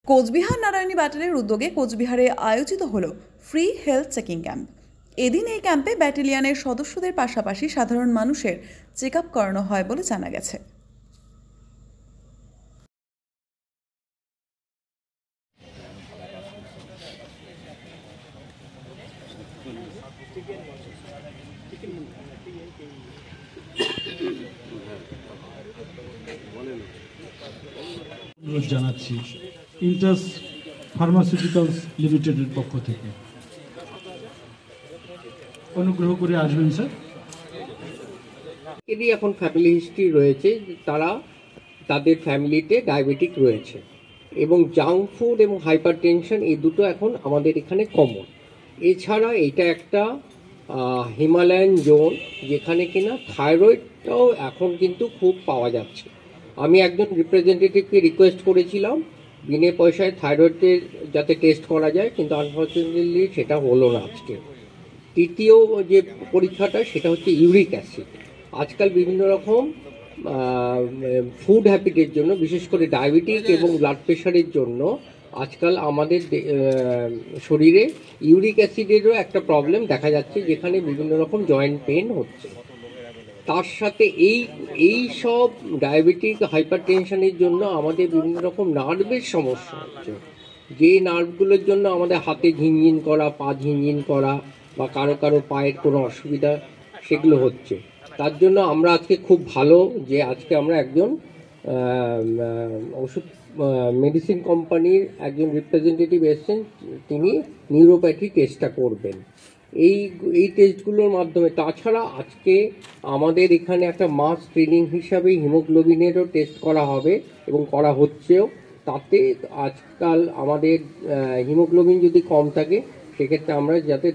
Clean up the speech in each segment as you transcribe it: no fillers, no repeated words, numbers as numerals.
কোচবিহার নারায়ণী ব্যাটালিয়নের উদ্যোগে কোচবিহারে আয়োজিত হলো ফ্রি হেলথ চেকিং ক্যাম্প। এদিন এই ক্যাম্পে ব্যাটালিয়নের সদস্যদের পাশাপাশি সাধারণ মানুষের চেক আপ করানো হয় বলে জানা গেছে। জানাচ্ছি ইন্টাস ফার্মাসিউটিক্যালস লিমিটেডের পক্ষ থেকে অনুগ্রহ করে আসবেন স্যার। এরই এখন ফ্যামিলি হিস্ট্রি রয়েছে, তারা তাদের ফ্যামিলিতে ডায়াবেটিক রয়েছে এবং জাঙ্ক ফুড এবং হাইপার টেনশন এই দুটো এখন আমাদের এখানে কমন। এছাড়া এটা একটা হিমালয়ান জোন যেখানে কিনা থাইরয়েডটাও এখন কিন্তু খুব পাওয়া যাচ্ছে। আমি একজন রিপ্রেজেন্টেটিভকে রিকোয়েস্ট করেছিলাম বিনা পয়সায় থাইরয়েডের যাতে টেস্ট করা যায়, কিন্তু আনফর্চুনেটলি সেটা হলো না আজকে। তৃতীয় যে পরীক্ষাটা সেটা হচ্ছে ইউরিক অ্যাসিড। আজকাল বিভিন্ন রকম ফুড হ্যাবিটের জন্য, বিশেষ করে ডায়াবেটিক এবং ব্লাড প্রেশারের জন্য আজকাল আমাদের শরীরে ইউরিক অ্যাসিডেরও একটা প্রবলেম দেখা যাচ্ছে, যেখানে বিভিন্ন রকম জয়েন্ট পেন হচ্ছে। তার সাথে এই সব ডায়াবেটিক হাইপার টেনশনের জন্য আমাদের বিভিন্ন রকম নার্ভের সমস্যা হচ্ছে, যে নার্ভগুলোর জন্য আমাদের হাতে ঝিনঝিন করা, পা ঝিনঝিন করা বা কারো কারো পায়ের কোনো অসুবিধা সেগুলো হচ্ছে। তার জন্য আমরা আজকে খুব ভালো যে আজকে আমরা একজন ওষুধ মেডিসিন কোম্পানির একজন রিপ্রেজেন্টেটিভ এসেছেন, তিনি নিউরোপ্যাথি টেস্টটা করবেন এই টেস্টগুলোর মাধ্যমে। তাছাড়া আজকে আমাদের এখানে একটা মাস ট্রেনিং হিসাবে হিমোগ্লোবিনেরও টেস্ট করা হবে এবং করা হচ্ছেও। তাতে আজকাল আমাদের হিমোগ্লোবিন যদি কম থাকে সেক্ষেত্রে আমরা যাতে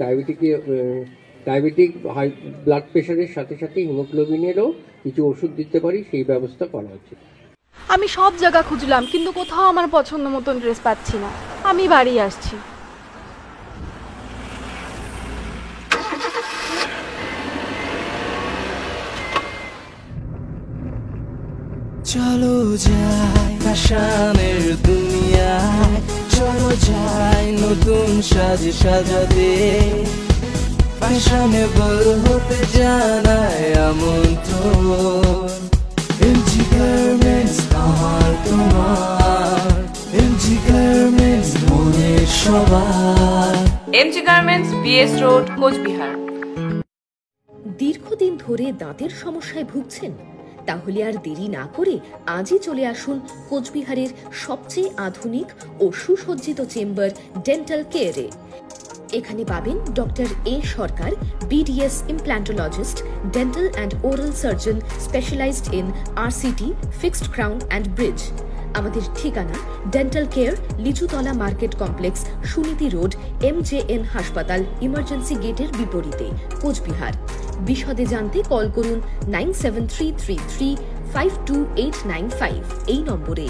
ডায়াবেটিক হাই ব্লাড প্রেশারের সাথে সাথে হিমোগ্লোবিনেরও কিছু ওষুধ দিতে পারি, সেই ব্যবস্থা করা হচ্ছে। আমি সব জায়গা খুঁজলাম কিন্তু কোথাও আমার পছন্দ মতন ড্রেস পাচ্ছি না। আমি বাড়ি আসছি। চলো যাই ফ্যাশনের দুনিয়ায়, চলো যাই নতুন সাজে সাজাতে, ফ্যাশনেবল হতে জানায় আমন্ত্রণ। এমজি গার্মেন্টস আমার তোমার, এমজি গার্মেন্টস মনের সবার। MG garments, BS road, Cooch. দীর্ঘদিন ধরে দাঁতের সমস্যায় ভুগছেন? তাহলে আর দেরি না করে আজই চলে আসুন কোচবিহারের সবচেয়ে আধুনিক ও সুসজ্জিত চেম্বার ডেন্টাল কেয়ারে। এখানে পাবেন doctor A Sarkar, BDS implantologist, dental and oral surgeon specialised in RCT, fixed crown and bridge. আমাদের ঠিকানা dental care, Lichutala market complex, Suniti road, MJN হাসপাতাল ইমার্জেন্সি গেটের বিপরীতে, কোচবিহার। বিশদে জানতে কল করুন 9733352895 এই নম্বরে।